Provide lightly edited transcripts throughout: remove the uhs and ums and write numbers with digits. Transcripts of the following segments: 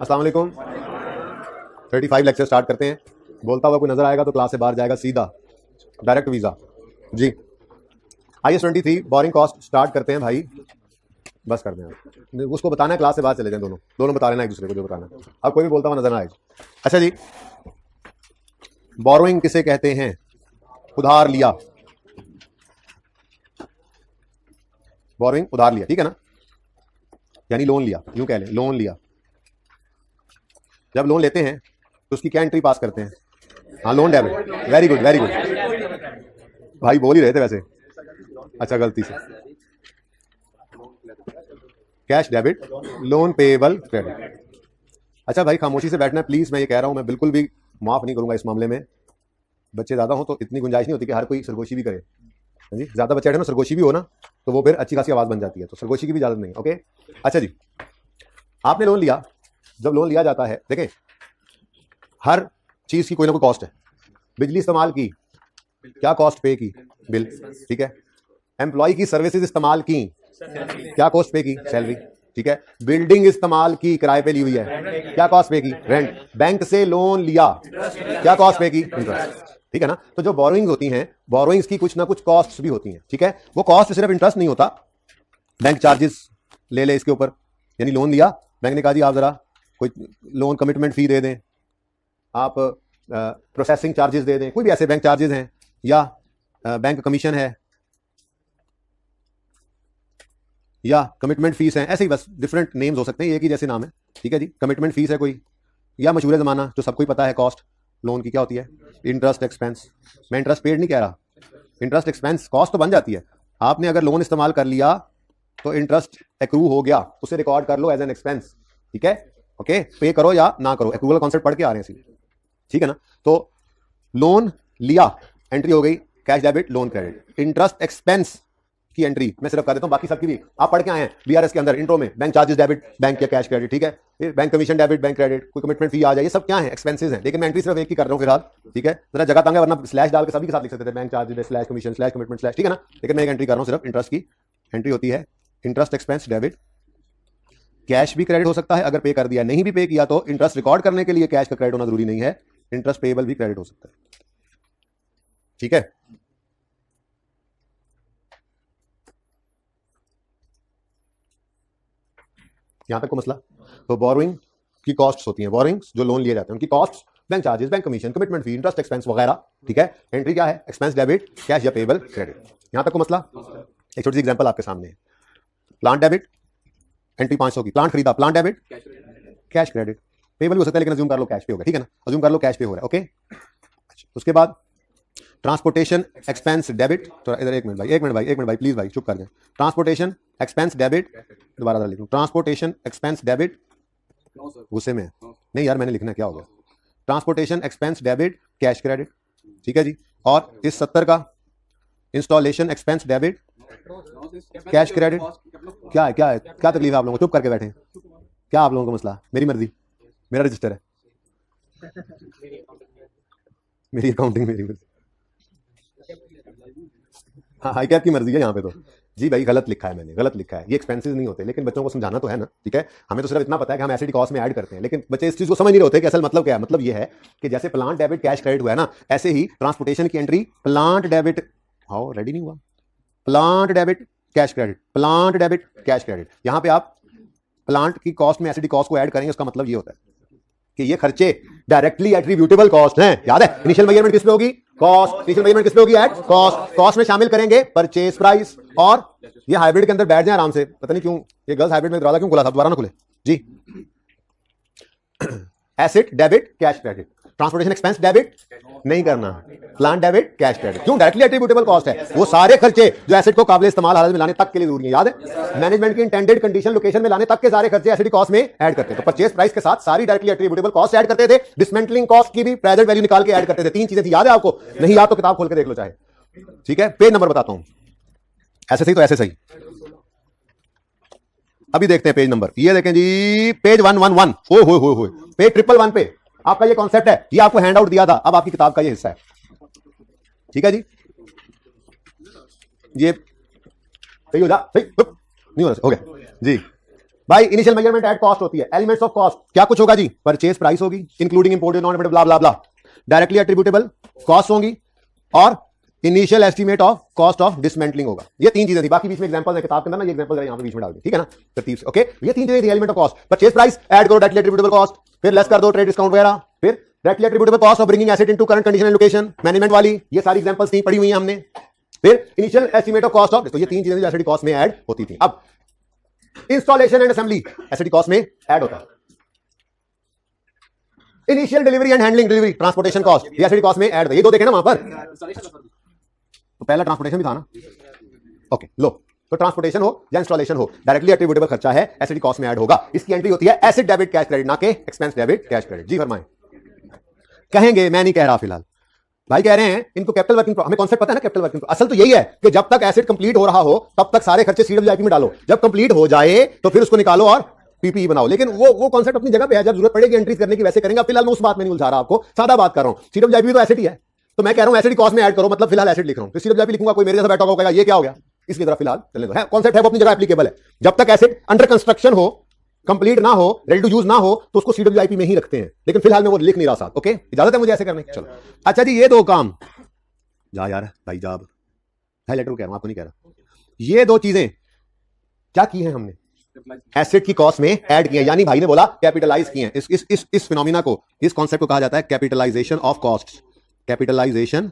अस्सलाम वालेकुम। 35 lecture start करते हैं। बोलता हुआ कोई नजर आएगा तो क्लास से बाहर जाएगा सीधा, डायरेक्ट वीजा जी। IS-23 बोरिंग कॉस्ट स्टार्ट करते हैं भाई, बस कर दें। उसको बताना है, क्लास से बाहर चले जाएं, दोनों बता लेना एक दूसरे को जो बताना है। अब कोई भी बोलता हुआ नजर ना आएगा। अच्छा जी, बोरोइंग किसे कहते हैं? उधार लिया, बोरोइंग उधार लिया, ठीक है ना, यानी लोन लिया, यूं कह लें लोन लिया। जब लोन लेते हैं तो उसकी क्या एंट्री पास करते हैं? हाँ, loan debit. Very good very good, भाई बोल ही रहे थे वैसे। अच्छा, गलती से cash debit, loan payable credit. अच्छा भाई, खामोशी से बैठना प्लीज, मैं ये कह रहा हूं, मैं बिल्कुल भी माफ नहीं करूंगा इस मामले में। बच्चे ज्यादा हो तो इतनी गुंजाइश नहीं होती कि हर कोई सरगोशी भी करे जी। ज्यादा बच्चे ना सरगोशी भी हो ना तो वो फिर अच्छी खासी आवाज बन जाती है, तो सरगोशी की भी इजाजत नहीं। ओके, अच्छा जी, आपने लोन लिया। जब लोन लिया जाता है, देखें हर चीज की कोई ना कोई कॉस्ट है। बिजली इस्तेमाल की, क्या कॉस्ट पे की? बिल, ठीक है। एम्प्लॉय की सर्विसेज इस्तेमाल की, क्या कॉस्ट पे की? सैलरी, ठीक है। बिल्डिंग इस्तेमाल की, किराए पे ली हुई है, क्या कॉस्ट पे की? रेंट। बैंक से लोन लिया, क्या कॉस्ट पे की? इंटरेस्ट, ठीक है ना। तो जो बोरोइंग्स होती हैं, बोरोइंग्स की कुछ ना कुछ कॉस्ट्स भी होती हैं, ठीक है। वो कॉस्ट सिर्फ इंटरेस्ट नहीं होता, बैंक चार्जेस ले इसके ऊपर। यानी लोन लिया, बैंक ने कहा जी आप जरा कोई लोन कमिटमेंट फी दे दें, आप प्रोसेसिंग चार्जेस दे दें, कोई भी ऐसे बैंक चार्जेस हैं, या बैंक कमीशन है, या कमिटमेंट फीस है, ऐसे ही बस डिफरेंट नेम्स हो सकते हैं, एक ही जैसे नाम है, ठीक है जी। कमिटमेंट फीस है कोई, या मशहूर जमाना जो सबको ही पता है कॉस्ट लोन की क्या होती है? Interest expense. मैं इंटरेस्ट पेड नहीं कह रहा, इंटरेस्ट एक्सपेंस कॉस्ट तो बन जाती है। आपने अगर लोन इस्तेमाल कर लिया तो इंटरेस्ट एक्रू हो गया, उसे रिकॉर्ड कर लो एज एन एक्सपेंस, ठीक है। ओके, पे करो या ना करो, एक्रूवल कॉन्सेप्ट पढ़ के आ रहे हैं, ठीक है ना। तो लोन लिया, एंट्री हो गई cash debit loan credit. Interest expense की एंट्री मैं सिर्फ कर देता हूं, बाकी सबकी भी आप पढ़ के आए हैं बीआरएस के अंदर इंट्रो में। बैंक चार्जेस डेबिट, बैंक या कैश क्रेडिट, ठीक है। फिर bank commission debit, bank credit, कोई कमिटमेंट फी आ जाए, ये सब क्या है? एक्सपेंसेस हैं। लेकिन मैं एंट्री सिर्फ एक ही कर रहा हूं फिलहाल, ठीक है। जरा जगह तंग है, वरना स्लैश डाल के सभी के साथ लिख सकते थे, bank charges slash commission slash commitment slash, ठीक है ना। लेकिन मैं एक एंट्री कर रहा हूं सिर्फ इंटरेस्ट की। एंट्री होती है इंटरेस्ट एक्सपेंस डेबिट। कैश भी क्रेडिट हो सकता है अगर पे कर दिया, नहीं भी पे किया तो इंटरेस्ट रिकॉर्ड करने के लिए कैश का क्रेडिट होना जरूरी नहीं है, इंटरेस्ट पेएबल भी क्रेडिट हो सकता है, ठीक है। यहां तक को मसला। तो बोरोइंग की कॉस्ट्स होती हैं, बोरोइंग्स जो लोन लिए जाते हैं उनकी cost, bank charges, bank commission, commitment fee, interest expense वगैरह, ठीक है। एंट्री क्या है? एक्सपेंस डेबिट, कैश या पेएबल क्रेडिट। यहां तक को मसला। एक छोटी सी एग्जांपल आपके सामने है। प्लांट डेबिट, एंट्री 500 की, प्लांट खरीदा, plant debit, cash credit. Payable भी हो सकता है लेकिन अज्यूम कर लो कैश पे होगा, ठीक है ना। अज्यूम कर लो कैश पे हो रहा है, ओके। उसके बाद ट्रांसपोर्टेशन एक्सपेंस डेबिट। तो इधर एक मिनट भाई प्लीज भाई चुप कर जाए। ट्रांसपोर्टेशन एक्सपेंस डेबिट, दोबारा लिखूं, ट्रांसपोर्टेशन एक्सपेंस डेबिट, गुस्से में नहीं यार, मैंने लिखना है, क्या हो गया? Transportation expense debit cash credit, ठीक है जी। और इस 70 का installation expense debit cash credit. क्या है क्या तकलीफ है आप लोगों को? चुप करके बैठे हैं, क्या आप लोगों का मसला? मेरी मर्जी, मेरा रजिस्टर है, मेरी अकाउंटिंग मेरी मर्जी। हाँ, हाई कैप की मर्जी है यहाँ पे तो जी भाई। गलत लिखा है मैंने, गलत लिखा है, ये एक्सपेंसेस नहीं होते, लेकिन बच्चों को समझाना तो है ना, ठीक है। हमें तो सिर्फ इतना पता है कि हम एसिड कॉस्ट में ऐड करते हैं, लेकिन बच्चे इस चीज को समझ नहीं रहे होते कि असल मतलब क्या है। मतलब ये है कि जैसे प्लांट डेबिट कैश क्रेडिट हुआ है ना, ऐसे ही ट्रांसपोर्टेशन की entry plant debit, how ready नहीं हुआ, plant debit cash credit, plant debit cash credit. यहां पे आप प्लांट की कॉस्ट में एसिड कॉस्ट को ऐड करेंगे, उसका मतलब ये होता है कि ये खर्चे डायरेक्टली एट्रीब्यूटेबल कॉस्ट हैं। याद है इनिशियल मेजरमेंट किस पे होगी? कॉस्ट। इनिशियल मेजरमेंट किस पे होगी? At cost. कॉस्ट में शामिल करेंगे परचेज प्राइस। और ये हाइब्रिड के अंदर बैठ जाए आराम से, पता नहीं क्यों ये गर्ल्स हाइब्रिड में दरवाजा क्यों खुला था, दोबारा ना खुले जी। Asset debit cash credit, transportation expense debit नहीं करना, प्लांट डेबिट कैश क्रेडिट। क्यों? डायरेक्टली एट्रीब्यूटेबल कॉस्ट है, वो सारे खर्चे जो एसेट को काबिल इस्तेमाल हालत में लाने तक के लिए जरूरी है। याद है मैनेजमेंट की इंटेंडेड कंडीशन लोकेशन में लाने तक के सारे खर्चे एसिड कॉस्ट में ऐड करते हैं। तो परचेज प्राइस के साथ सारी डायरेक्टली एट्रीब्यूटेबल कॉस्ट ऐड करते थे, डिसमेंटलिंग कॉस्ट की भी प्रेजेंट वैल्यू निकाल के ऐड करते थे। 3 चीजें थी, याद है आपको? नहीं याद तो किताब खोल के देख लो चाहे, ठीक है। पेज नंबर बताता हूं, ऐसे सही तो ऐसे सही। अभी देखते हैं पेज नंबर, ये देखें जी, पेज 111, हो पेज 111 पे आपका ये कॉन्सेप्ट है, ये आपको हैंड आउट दिया था, अब आपकी किताब का ये हिस्सा है, ठीक है जी। ये सही हो जा, सही नहीं हो रहा, हो गया जी। भाई इनिशियल मेजरमेंट एट कॉस्ट होती है, एलिमेंट्स ऑफ कॉस्ट क्या कुछ होगा जी, परचेज प्राइस होगी इंक्लूडिंग इंपोर्टेड नॉन इंपोर्टेड ब्ला ब्ला ब्ला, डायरेक्टली एट्रीब्यूटेबल कॉस्ट होंगी और initial estimate of cost of dismantling होगा। ये तीन चीजें थी, बाकी बीच में एग्जांपल्स है किताब के अंदर ना, ये एग्जांपल यहां पे बीच में डाल दी, ठीक है ना, तरतीब से। ओके, ये तीन चीजें थी, element of cost, purchase price add करो डायरेक्टली एट्रीब्यूटेबल कॉस्ट, फिर लेस कर दो ट्रेड डिस्काउंट वगैरह, फिर directly attributable cost of bringing asset into current condition and location, management वाली, ये सारी एग्जांपल्स नहीं पढ़ी हुई हैं हमने। फिर initial estimate of cost of, तो ये तीन चीजें एसेट कॉस्ट में ऐड होती थी। अब installation and assembly asset cost में ऐड होता है। Initial delivery and handling, delivery transportation cost, ये एसेट कॉस्ट में ऐड होता है। ये दो देखे ना वहां पर, तो पहला ट्रांसपोर्टेशन भी था ना। ओके लो, तो ट्रांसपोर्टेशन हो या इंस्टॉलेशन हो, डायरेक्टली एट्रीब्यूटेबल खर्चा है, एसेट कॉस्ट में ऐड होगा। इसकी एंट्री होती है एसेट डेबिट कैश क्रेडिट, ना के एक्सपेंस डेबिट कैश क्रेडिट। जी फरमाएं। कहेंगे, मैं नहीं कह रहा फिलहाल, भाई कह रहे हैं इनको कैपिटल वर्किंग, हमें कॉन्सेप्ट पता है ना कैपिटल वर्किंग। असल तो यही है कि जब तक एसेट कंप्लीट हो रहा हो तब तक सारे खर्चे सीडब्ल्यूआईपी में डालो, जब कंप्लीट हो जाए तो फिर उसको निकालो और पीपीई बनाओ। लेकिन वो कॉन्सेप्ट अपनी जगह पे है, जब जरूरत पड़ेगी एंट्रीज करने की वैसे करेंगे। फिलहाल मैं उस बात में नहीं उलझा रहा आपको, सादा बात कर रहा हूं। सीडब्ल्यूआईपी तो एसेट ही है, तो मैं कह रहा हूं एसेट कॉस्ट में ऐड करो, मतलब फिलहाल एसेट लिख रहा हूं, तो सीडब्ल्यूआईपी लिखूंगा, कोई मेरे जैसा बैठा होगा ये क्या हो गया, इसकी तरह फिलहाल चलने दो। कॉन्सेप्ट है वो अपनी जगह एप्लीकेबल है। जब तक एसेट अंडर कंस्ट्रक्शन हो, कंप्लीट ना हो, रेडी टू यूज ना हो, तो उसको सीडब्ल्यूआईपी में ही रखते हैं। लेकिन फिलहाल मैं वो लिख नहीं रहा साथ। ओके, इजाजत है मुझे ऐसे करने की? चलो अच्छा जी, ये दो काम जा यार भाई जाब है, लेटर कह रहा हूं आपको नहीं कह रहा। ये दो चीजें क्या की हैं हमने, एसेट की कॉस्ट में ऐड की है, यानी भाई ने बोला कैपिटलाइज की है। इस फिनोमिना को, इस कॉन्सेप्ट को कहा जाता है capitalisation of cost, capitalisation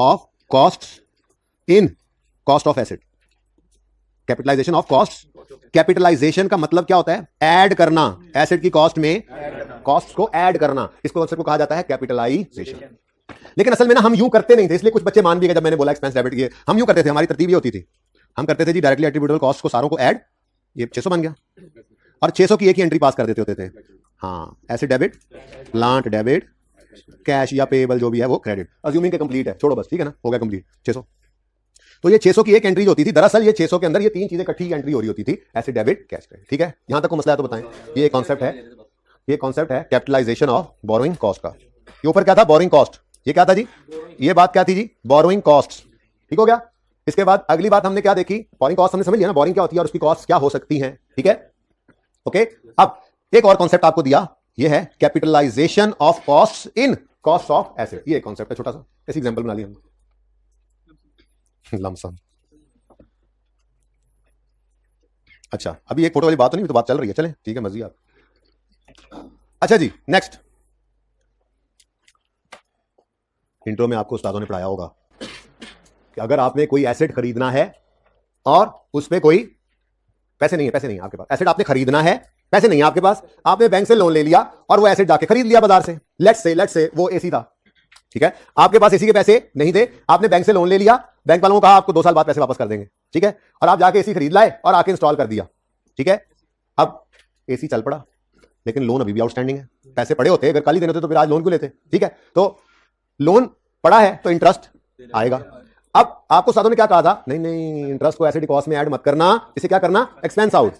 of cost in cost of asset, capitalisation of cost. Capitalisation का मतलब क्या होता है, ऐड करना, एसेट की कॉस्ट में कॉस्ट को ऐड करना, इस कॉन्सेप्ट को कहा जाता है कैपिटलाइजेशन। लेकिन असल में ना हम यूं करते नहीं थे, इसलिए कुछ बच्चे मान भी गए जब मैंने बोला एक्सपेंस डेबिट किए। हम यूं करते थे, हमारी तरतीब ये होती थी, हम करते थे जी डायरेक्टली एट्रीब्यूटेबल कॉस्ट को सारों को ऐड, ये 600 बन गया और 600 की एक ही एंट्री पास कर देते होते थे। हाँ, asset debit, plant debit, cash या पेएबल जो भी है वो क्रेडिट, अज्यूमिंग के कंप्लीट है, छोड़ो बस, ठीक है ना, हो गया कंप्लीट 600। तो ये 600 की एक एंट्री होती थी, दरअसल ये 600 के अंदर ये तीन चीजें इकट्ठी एंट्री हो रही होती थी, एसेट डेबिट कैश क्रेडिट। ठीक है, यहां तक को मसला है तो बताएं। ये कॉन्सेप्ट है, ये कॉन्सेप्ट है कैपिटलाइजेशन ऑफ बोरोइंग कॉस्ट का। ये ऊपर क्या था, बोरोइंग कॉस्ट, ये क्या था जी, ये बात क्या थी जी, बोरोइंग कॉस्ट। ठीक हो गया। इसके बाद अगली बात हमने क्या देखी, बोरिंग कॉस्ट हमने समझ लिया ना, बोरिंग क्या होती है और उसकी कॉस्ट क्या हो सकती है। ठीक है, ओके। अब एक और कॉन्सेप्ट आपको दिया, ये है capitalisation of cost in cost of asset. ये कॉन्सेप्ट है छोटा सा, ऐसी एग्जांपल बना लिया हमने, लमसम। अच्छा, अभी एक फोटो वाली बात तो नहीं, तो बात चल रही है, चलें ठीक है, मर्जी आप। अच्छा जी, नेक्स्ट। इंट्रो में आपको उस्तादों ने पढ़ाया होगा कि अगर आपने कोई एसेट खरीदना है और उस पर कोई पैसे नहीं है आपके पास, एसेट आपने खरीदना है, पैसे नहीं है आपके पास, आपने बैंक से लोन ले लिया और वो एसेट जाके खरीद लिया बाजार से। लेट्स से वो एसी था, ठीक है, आपके पास एसी के पैसे नहीं थे, आपने बैंक से लोन ले लिया, बैंक वालों को कहा आपको 2 साल बाद पैसे वापस कर देंगे, ठीक है, और आप जाके एसी खरीद लाए और आके इंस्टॉल कर दिया। ठीक है, अब एसी चल पड़ा, लेकिन लोन अभी भी आउटस्टैंडिंग है। पैसे पड़े होते, अगर कल ही देने होते तो फिर आज लोन क्यों लेते। ठीक है, तो लोन पड़ा है तो इंटरेस्ट आएगा। अब आपको साधों ने क्या कहा था, नहीं इंटरेस्ट को एसेट कॉस्ट में ऐड मत करना, इसे क्या करना, एक्सपेंस आउट।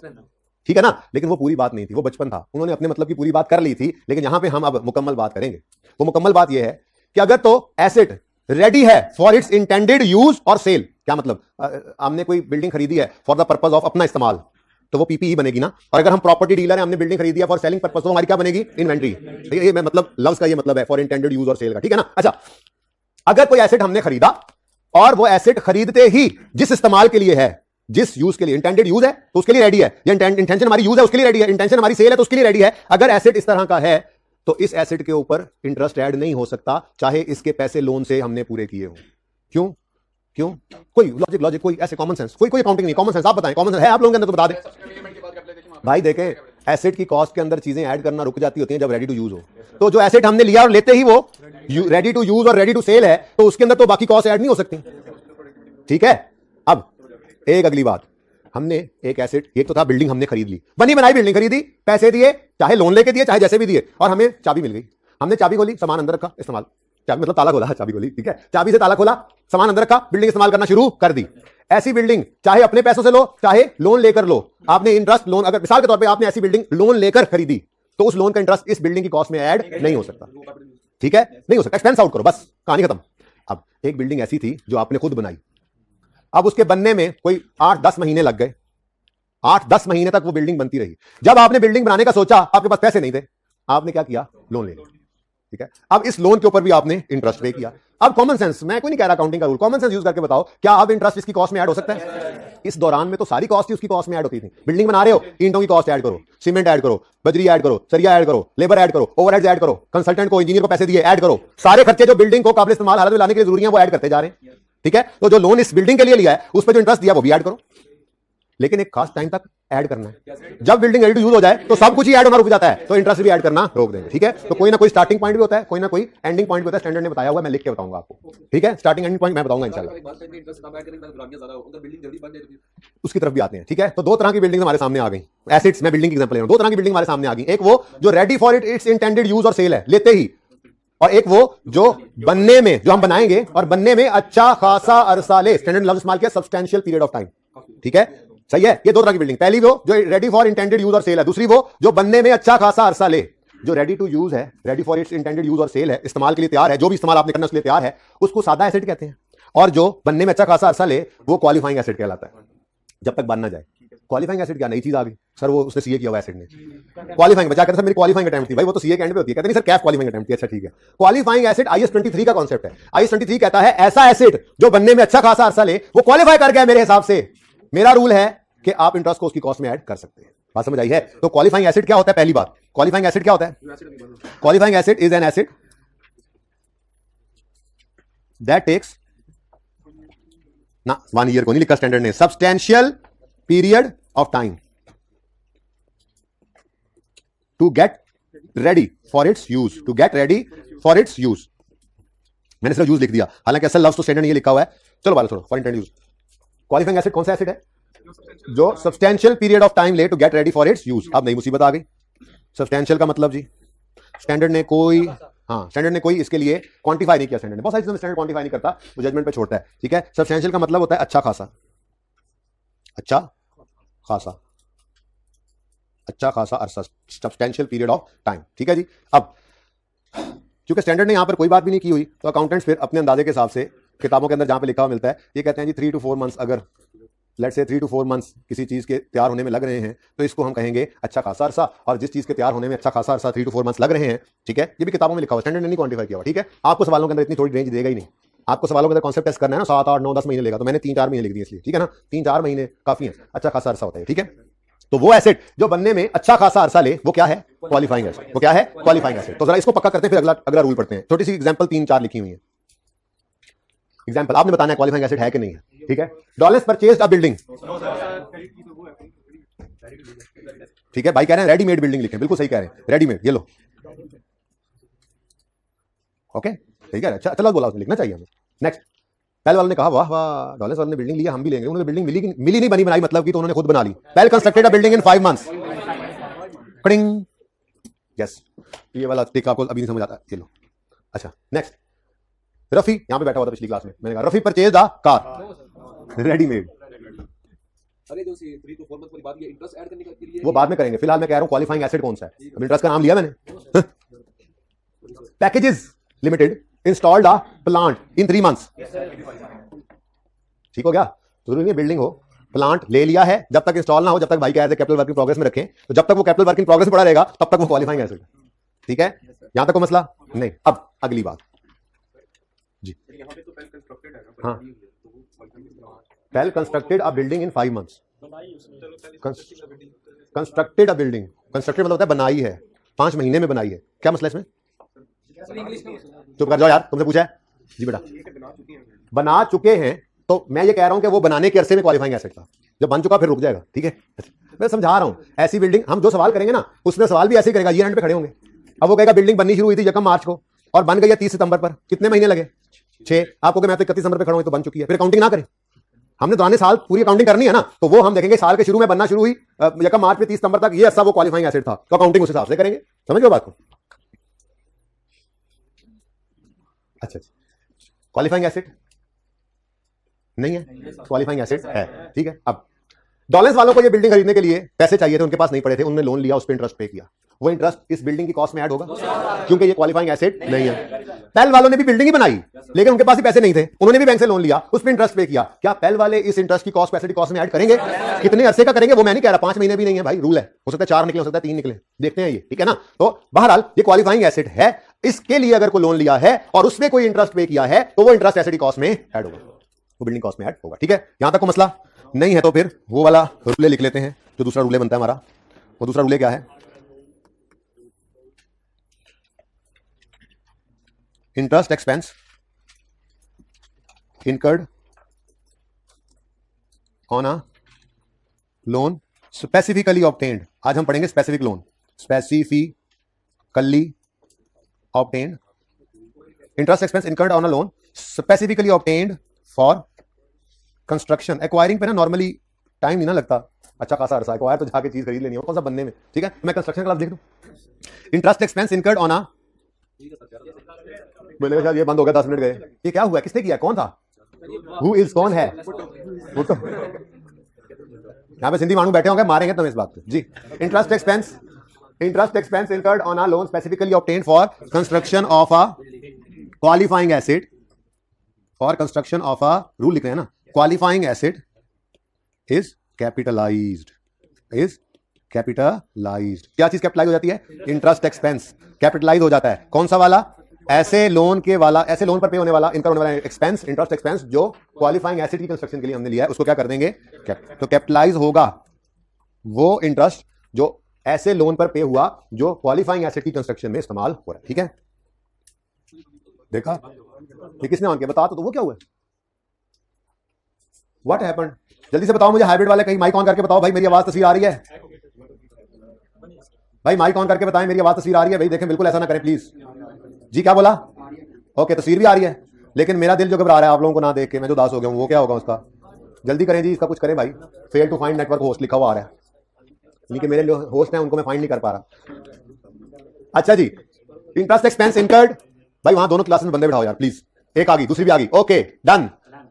ठीक है ना, लेकिन वो पूरी बात नहीं थी, वो बचपन था, उन्होंने अपने मतलब की पूरी बात कर ली थी। लेकिन यहां पे हम अब मुकम्मल बात करेंगे। वो मुकम्मल बात ये है कि अगर तो एसेट रेडी है फॉर इट्स इंटेंडेड यूज और सेल, क्या मतलब, हमने कोई बिल्डिंग खरीदी है फॉर द पर्पज ऑफ अपना इस्तेमाल, तो वो पीपीई बनेगी ना। और अगर हम प्रॉपर्टी डीलर हैं, हमने बिल्डिंग खरीदी है फॉर सेलिंग पर्पज, तो हमारी क्या बनेगी, इन्वेंट्री। ये मतलब लफ्ज का ये मतलब है, फॉर इंटेंडेड यूज और सेल का। ठीक है ना। अच्छा, अगर कोई एसेट हमने खरीदा और वो एसेट खरीदते ही जिस इस्तेमाल के लिए है, जिस यूज के लिए, इंटेंडेड यूज है तो उसके लिए रेडी है, या इंटेंशन हमारी यूज है उसके लिए रेडी है, इंटेंशन हमारी सेल है तो उसके लिए रेडी है। अगर एसेट इस तरह का है तो इस एसेट के ऊपर इंटरेस्ट ऐड नहीं हो सकता, चाहे इसके पैसे लोन से हमने पूरे किए हो। क्यों क्यों, कोई लॉजिक कोई ऐसे कॉमन सेंस, कोई अकाउंटिंग नहीं, कॉमन सेंस आप बताएं, कॉमन सेंस है आप लोगों के अंदर तो बता दें भाई। देखें, एसेट की कॉस्ट के अंदर चीजें ऐड करना रुक जाती होती हैं जब रेडी टू यूज हो। तो जो एसेट हमने लिया और लेते ही वो रेडी टू यूज और रेडी टू सेल है, तो उसके अंदर तो बाकी कॉस्ट ऐड नहीं हो सकती। ठीक है, अब एक अगली बात, हमने एक एसेट, एक तो था बिल्डिंग हमने खरीद ली, बनी बनाई बिल्डिंग खरीदी, पैसे दिए, चाहे लोन लेके दिए चाहे जैसे भी दिए, और हमें चाबी मिल गई, हमने चाबी खोली, सामान अंदर रखा, इस्तेमाल, चाबी मतलब ताला खोला, चाबी खोली, ठीक है, चाबी से ताला खोला, सामान अंदर रखा, बिल्डिंग इस्तेमाल करना शुरू कर दी। ऐसी बिल्डिंग चाहे अपने पैसों से लो चाहे लोन लेकर लो, आपने इंटरेस्ट लोन, अगर मिसाल के तौर पे आपने ऐसी बिल्डिंग लोन लेकर खरीदी, तो उस लोन का इंटरेस्ट इस बिल्डिंग की कॉस्ट में ऐड नहीं हो सकता। ठीक है, नहीं हो सकता, एक्सपेंस आउट करो, बस कहानी खत्म। अब एक बिल्डिंग ऐसी थी जो आपने खुद बनाई, अब उसके बनने में कोई 8-10 महीने लग गए, 8-10 महीने तक वो बिल्डिंग बनती रही। जब आपने बिल्डिंग बनाने का सोचा, आपके पास पैसे नहीं थे, आपने क्या किया? लोन ले लिया। ठीक है, अब इस लोन के ऊपर भी आपने इंटरेस्ट पे किया। अब कॉमन सेंस, मैं कोई नहीं कह रहा अकाउंटिंग का रूल, कॉमन सेंस यूज करके बताओ, क्या अब इंटरेस्ट इसकी कॉस्ट में ऐड हो सकता है? इस दौरान में तो सारी कॉस्ट ही उसकी कॉस्ट में ऐड होती थी। बिल्डिंग बना रहे हो, ईंटों की कॉस्ट ऐड करो, सीमेंट ऐड करो, बजरी ऐड करो, सरिया ऐड करो, लेबर ऐड करो, ओवरहेड्स ऐड करो, कंसल्टेंट को, इंजीनियर को पैसे दिए, ऐड करो। सारे खर्चे जो बिल्डिंग को काबिल इस्तेमाल हालत में लाने के लिए जरूरी है वो ऐड करते जा रहे हैं। ठीक है, तो जो लोन इस बिल्डिंग के लिए लिया है उस पर जो इंटरेस्ट दिया वो भी ऐड करो, लेकिन एक खास टाइम तक ऐड करना है। जब बिल्डिंग रेडी टू यूज हो जाए तो सब कुछ ही ऐड होना रुक जाता है, तो इंटरेस्ट भी ऐड करना रोक देंगे। ठीक है, तो कोई ना कोई स्टार्टिंग पॉइंट भी होता है, कोई ना कोई एंडिंग पॉइंट भी होता है। स्टैंडर्ड ने बताया हुआ, मैं लिख के बताऊंगा आपको। ठीक है, स्टार्टिंग एंडिंग पॉइंट मैं बताऊंगा इंशाल्लाह, उसकी तरफ भी आते हैं। ठीक है, तो दो तरह की बिल्डिंग हमारे सामने आ गई, एसेट्स, मैं बिल्डिंग की एग्जांपल ले रहा हूं। दो तरह की बिल्डिंग हमारे सामने आ गई, एक वो जो ready for its intended use और सेल है, लेते ही, और एक वो जो बनने में, जो हम बनाएंगे और बनने में अच्छा खासा अरसा ले। स्टैंडर्ड लफ्ज इस्तेमाल किया, सब्सटेंशियल पीरियड ऑफ टाइम। ठीक है, सही है। ये दो तरह की बिल्डिंग, पहली वो जो रेडी फॉर इंटेंडेड यूज और सेल है, दूसरी वो जो बनने में अच्छा खासा अरसा ले। जो रेडी टू यूज है, ready for its intended use और सेल है, इस्तेमाल के लिए तैयार है, जो भी इस्तेमाल आपने करना उसके लिए तैयार है, उसको सादा एसेट कहते हैं। और जो बनने में अच्छा खासा अरसा ले वो क्वालिफाइंग एसेट कहलाता है, जब तक बन ना जाए। क्वालिफाइंग एसेट क्या नई चीज आ गई सर? वो उसने सीए किया हुआ एसेट ने क्वालिफाइंग बचा कर, मेरी क्वालिफाइंग अटेम्प्ट थी भाई, वो तो सीए के एंड पे होती है। कहते नहीं सर कैफ क्वालिफाइंग अटेम्प्ट थी। अच्छा ठीक है, क्वालिफाइंग एसेट IS 23 का कॉन्सेप्ट है। IS 23 कहता है ऐसा एसेट जो बनने में अच्छा खासा अरसा ले, वो क्वालिफाई कर गया मेरे हिसाब से, मेरा रूल है कि आप इंटरेस्ट को उसकी कॉस्ट में ऐड कर सकते हैं। बात समझ आई है? तो क्वालिफाइंग एसेट क्या होता है? पहली बात, क्वालिफाइंग एसेट क्या होता है? Qualifying asset is an asset that takes ना 1 ईयर को नहीं लिखा स्टैंडर्ड ने, substantial period of time to get ready for its use. To get ready for its use, मैंने सिर्फ यूज लिख दिया, हालांकि असल लफ्ज तो स्टैंडर्ड ने ये लिखा हुआ है। चलो बात छोड़ो, for intend use. Qualifying asset कौन सा एसेट है? जो सब्सटेंशियल पीरियड ऑफ टाइम ले to get ready for its use. अब नई मुसीबत आ गई। सब्सटेंशियल का मतलब जी, स्टैंडर्ड ने कोई, हाँ स्टैंडर्ड ने कोई इसके लिए क्वांटिफाई नहीं किया। स्टैंडर्ड ने बहुत सारी चीजों में स्टैंडर्ड क्वांटिफाई नहीं करता, वो जजमेंट पे छोड़ता है। ठीक है, सब्सटेंशियल का मतलब होता है अच्छा खासा, अच्छा खासा, अच्छा खासा अरसा, सब्सटेंशियल पीरियड ऑफ टाइम। ठीक है जी। अब क्योंकि स्टैंडर्ड ने यहां पर कोई बात भी नहीं की हुई, तो अकाउंटेंट्स फिर अपने अंदाजे के हिसाब से किताबों के अंदर जहां पे लिखा हुआ मिलता है, ये कहते हैं जी 3 to 4 मंथ्स, अगर लेट्स से 3 to 4 मंथ्स किसी चीज के तैयार होने में लग रहे हैं तो इसको हम कहेंगे अच्छा खासा अरसा। और जिस चीज के तैयार होने में अच्छा खासा अरसा 3 to 4 मंथ्स लग रहे हैं, ठीक है, ये भी किताबों में लिखा हुआ, स्टैंडर्ड ने नहीं क्वांटिफाई किया हुआ। ठीक है, आपको सवालों के अंदर इतनी थोड़ी रेंज देगा ही नहीं, आपको सवालों के अंदर कॉन्सेप्ट टेस्ट करना है ना, 7, 8, 9, 10 महीने लेगा, तो मैंने 3-4 महीने लिख दिए इसलिए। ठीक है ना, 3-4 महीने काफी है, अच्छा खासा अरसा होता है। ठीक है, तो वो एसेट जो बनने में अच्छा खासा अरसा ले वो क्या है? Qualifying asset. वो क्या है? Qualifying asset. तो जरा इसको पक्का करते हैं, फिर अगला रूल पढ़ते हैं। छोटी सी एग्जांपल 3-4 लिखी हुई है। एग्जांपल आपने बताना है क्वालिफाइंग एसेट है कि नहीं है। ठीक है, डॉलर्स परचेज्ड अ बिल्डिंग। ठीक है, भाई कह रहे हैं रेडीमेड बिल्डिंग लिखें, बिल्कुल सही कह रहे हैं, रेडीमेड, ये लो। ओके, ठीक है, अच्छा चलो बोला, उसने लिखना चाहिए हमें। नेक्स्ट, पहले वाले ने कहा वाह वाह, डॉलर्स वाले ने बिल्डिंग लिया, हम भी लेंगे। उन्होंने बिल्डिंग मिली नहीं, बनी बनाई मतलब की, तो उन्होंने खुद बना ली। पहले constructed a building in 5 months. कड़िंग, यस, ये वाला टिक आपको अभी नहीं समझ आता, ये लो। अच्छा नेक्स्ट, रफी यहां पे बैठा हुआ था पिछली क्लास में, मैंने कहा Rafi purchase the car readymade. अरे जो 3 to 4 मंथ वाली बात, ये इंटरेस्ट ऐड करने के लिए वो बाद में करेंगे, फिलहाल मैं कह रहा हूं क्वालिफाइंग एसेट कौन सा है। अब इंटरेस्ट का नाम लिया मैंने। Packages limited installed a plant in 3 months. ठीक हो गया, जरूरी नहीं बिल्डिंग हो, प्लांट ले लिया है, जब तक इंस्टॉल ना हो, जब तक भाई कह रहे थे कैपिटल वर्क इन प्रोग्रेस में रखें, तो जब तक वो कैपिटल वर्क इन प्रोग्रेस में पड़ा रहेगा तब तक वो क्वालिफाइंग एसेट। ठीक है, यहां तक कोई मसला नहीं। अब अगली बात जी, हाँ, well constructed a building in 5 months. Constructed a building, constructed मतलब होता है बनाई है, 5 महीने में बनाई है। क्या मसला इसमें? चुप कर जाओ यार, तुमसे पूछा है जी बेटा। बना चुके हैं, तो मैं ये कह रहा हूं कि वो बनाने के अरसे में क्वालिफाइंग एसेट था, जब बन चुका फिर रुक जाएगा। ठीक है, मैं समझा रहा हूं। ऐसी बिल्डिंग, हम जो सवाल करेंगे ना उसमें सवाल भी ऐसे ही करेगा, ईयर एंड पे खड़े होंगे। अब वो कहेगा बिल्डिंग बननी शुरू हुई थी 1 मार्च को और बन गई है 30 सितंबर पर, कितने महीने लगे? 6। आपको मैं तो 31 दिसंबर पे खड़ा हूं तो बन चुकी है, फिर काउंटिंग ना करें। हमने दौरान साल पूरी काउंटिंग करनी है ना, तो वो हम देखेंगे साल के शुरू में बनना शुरू हुई 1 मार्च पे 30 सितंबर तक, ये अच्छा वो क्वालिफाइंग एसेट था, तो काउंटिंग उस हिसाब से करेंगे। समझ गए बात को? अच्छा, क्वालिफाइंग एसेट नहीं है, क्वालिफाइंग एसेट है। ठीक है, अब डॉलर्स वालों को ये बिल्डिंग खरीदने के लिए पैसे चाहिए थे, उनके पास नहीं पड़े थे, उन्होंने लोन लिया, उस पर इंटरेस्ट पे किया। वो इंटरेस्ट इस बिल्डिंग की कॉस्ट में ऐड होगा क्योंकि ये क्वालिफाइंग एसेट नहीं है। पेल वालों ने भी बिल्डिंग ही बनाई, लेकिन उनके पास ही पैसे नहीं थे, उन्होंने भी बैंक से लोन लिया, उस पर इंटरेस्ट पे किया। क्या पेल वाले इस इंटरेस्ट की कॉस्ट पैसिटी कॉस्ट में ऐड करेंगे? कितने अरसे का करेंगे वो मैं नहीं कह रहा, 5 महीने भी नहीं है भाई, रूल है, हो सकता है 4 निकले, हो सकता है 3 निकले, देखते हैं ये, ठीक है ना। तो बहरहाल ये क्वालिफाइंग एसेट है, इसके लिए अगर कोई लोन लिया है और उसमें कोई इंटरेस्ट पे किया है तो वो इंटरेस्ट एसेट कॉस्ट में ऐड होगा, वो बिल्डिंग कॉस्ट में ऐड होगा, ठीक है। यहां तक को मसला नहीं है तो फिर वो वाला रूले लिख लेते हैं जो दूसरा रूले बनता है हमारा। वो दूसरा रूले क्या है? Interest expense incurred on a loan specifically obtained। आज हम पढ़ेंगे specific loan, specifically obtained interest expense incurred on a loan specifically obtained for construction। Acquiring पे ना नॉर्मली टाइम नहीं ना लगता, अच्छा खासा अरसा, एक्वायर तो जाके चीज खरीद लेनी है, कौन सा बनने में, ठीक है। मैं कंस्ट्रक्शन क्लास देख दूं, interest expense incurred on a, बोलेगा शायद ये बंद हो गया, 10 मिनट गए, ये क्या हुआ, किसने किया, कौन था, Who is कौन है, फोटो यहां पे सिंधी मानू बैठे होंगे, मारेंगे तुम्हें इस बात पे जी। Interest expense incurred on a loan specifically obtained for construction of a qualifying asset, for construction of a, rule लिख रहे हैं ना, qualifying asset is capitalized, क्या चीज कैपिटलाइज हो जाती है? इंटरेस्ट एक्सपेंस कैपिटलाइज हो जाता है, कौन सा वाला? ऐसे लोन पर पे होने वाला, इनकम होने वाला एक्सपेंस, इंटरेस्ट एक्सपेंस जो क्वालिफाइंग एसेट की कंस्ट्रक्शन के लिए हमने लिया है, उसको क्या कर देंगे, तो कैपिटलाइज होगा वो इंटरेस्ट जो ऐसे लोन पर पे हुआ जो क्वालिफाइंग एसेट की कंस्ट्रक्शन में इस्तेमाल हो रहा है, ठीक है। देखा ये किसने ऑन किया, बता तो वो क्या हुआ, व्हाट हैपेंड, जल्दी से बताओ मुझे, हाइब्रिड वाले कहीं माइक ऑन करके बताओ भाई, मेरी आवाज तस्वीर आ रही है भाई, माइक ऑन करके बताएं मेरी आवाज तस्वीर आ रही है भाई, देखें बिल्कुल ऐसा ना करें प्लीज जी। क्या बोला? ओके, तस्वीर भी आ रही है, लेकिन मेरा दिल जो घबरा रहा है आप लोगों को ना देख के, मैं जो दास हो गया हूं, वो क्या होगा उसका, जल्दी करें जी, इसका कुछ करें भाई। Fail to find network host लिखा हुआ आ रहा है, यानी कि मेरे होस्ट हैं उनको मैं फाइंड नहीं कर पा रहा। अच्छा जी, इंटरेस्ट एक्सपेंस इनकर्ड, भाई वहां दोनों क्लास में बंदे बिठाओ यार प्लीज, एक आ गई दूसरी भी आ गई, ओके डन,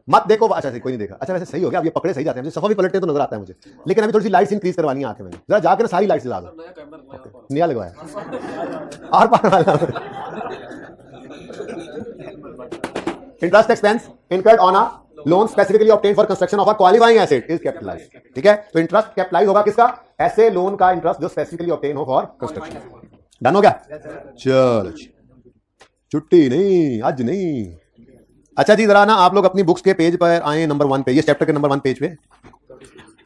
मत देखो, अच्छा कोई नहीं देखा, अच्छा वैसे सही हो गया, अब ये पकड़े सही जाते हैं, सफा भी पलटते तो नजर आता है मुझे, लेकिन अभी थोड़ी सी लाइट्स इंक्रीज करवानी है आंखें में, जरा जाकर सारी लाइट्स जला दो, नया लगवाया आर पार वाला। Interest expense incurred on a loan specifically obtained for construction of a qualifying asset is capitalised, ठीक है। तो इंटरेस्ट कैपिटलाइज होगा किसका? ऐसे लोन का इंटरेस्ट जो स्पेसिफिकली ऑब्टेन हो फॉर कंस्ट्रक्शन। डन हो गया, चलो छुट्टी नहीं आज नहीं। अच्छा जी, जरा ना आप लोग अपनी बुक्स के पेज पर आए, नंबर 1 पे, ये चैप्टर के नंबर 1 पेज पे,